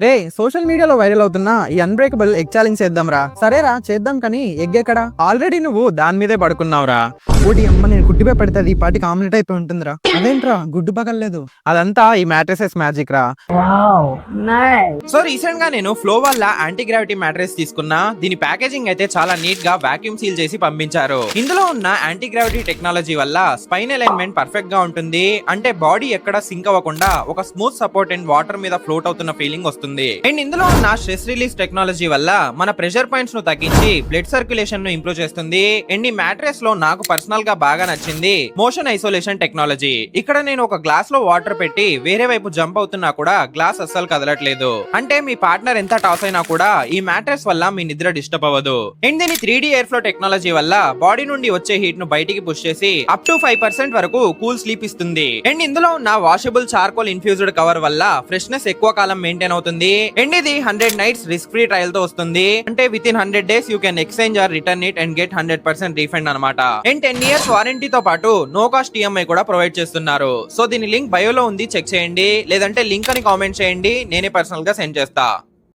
రే social మీడియాలో viral అవుతున్న ఈ అన్బ్రేకబుల్ ఎగ్ ఛాలెంజ్ చేద్దాం రా. సరేరా చేద్దాం, కానీ ఎగ్ ఎక్కడ? ఆల్రెడీ నువ్వు దాని మీదే పడుకున్నావురా. ఓటి అమ్మ, నేను గుడ్డిపై పడితే ఈ పాటికి ఆమ్లెట్ అయిపోయి ఉంటుందిరా. అదేంట్రా గుడ్డు పగలలేదు? అదంతా ఈ మ్యాట్రెసెస్ మ్యాజిక్ రా. సో రీసెంట్ గా నేను ఫ్లో వల్ల యాంటీ గ్రావిటీ మ్యాట్రెస్ తీసుకున్నా. దీని ప్యాకేజింగ్ అయితే చాలా నీట్ గా వాక్యూమ్ సీల్ చేసి పంపించారు. ఇందులో ఉన్న యాంటీ గ్రావిటీ టెక్నాలజీ వల్ల స్పైన్ అలైన్మెంట్ పర్ఫెక్ట్ గా ఉంటుంది. అంటే బాడీ ఎక్కడ సింక్ అవ్వకుండా ఒక స్మూత్ సపోర్ట్ అండ్ వాటర్ మీద ఫ్లోట్ అవుతున్న ఫీలింగ్ వస్తుంది. అండ్ ఇందులో ఉన్న స్ట్రెస్ రిలీజ్ టెక్నాలజీ వల్ల మన ప్రెషర్ పాయింట్స్ ను తగ్గించి బ్లడ్ సర్క్యులేషన్ ను ఇంప్రూవ్ చేస్తుంది. అండ్ ఈ మ్యాట్రెస్ లో నాకు పర్సనల్ గా బాగా నచ్చింది మోషన్ ఐసోలేషన్ టెక్నాలజీ. ఇక్కడ నేను ఒక గ్లాస్ లో వాటర్ పెట్టి వేరే వైపు జంప్ అవుతున్నా కూడా గ్లాస్ అస్సలు కదలట్లేదు. అంటే మీ పార్ట్నర్ ఎంత టాస్ అయినా కూడా ఈ మ్యాట్రెస్ వల్ల మీ నిద్ర డిస్టర్బ్ అవ్వదు. అండ్ దీని 3D ఎయిర్ ఫ్లో టెక్నాలజీ వల్ల బాడీ నుండి వచ్చే హీట్ ను బయటికి పుష్ చేసి అప్ టు 5% వరకు కూల్ స్లీప్ ఇస్తుంది. అండ్ ఇందులో ఉన్న వాషబుల్ చార్కోల్ ఇన్ఫ్యూజ్డ్ కవర్ వల్ల ఫ్రెష్నెస్ ఎక్కువ కాలం మెయింటైన్ అవుతుంది. అండ్ ఇది 100 నైట్స్ రిస్క్ ఫ్రీ ట్రయల్ తో వస్తుంది. అంటే with in 100 days you can exchange are return it and get 100% refund అనమాట. అండ్ 10 years వారంటీ తో పాటు నో కాస్ట్ ఈఎంఐ కూడా ప్రొవైడ్ చేస్తున్నారు. సో దీని లింక్ బయోలో ఉంది, చెక్ చేయండి. లేదంటే లింక్ అని కామెంట్ చేయండి, నేనే పర్సనల్ గా సెండ్ చేస్తా.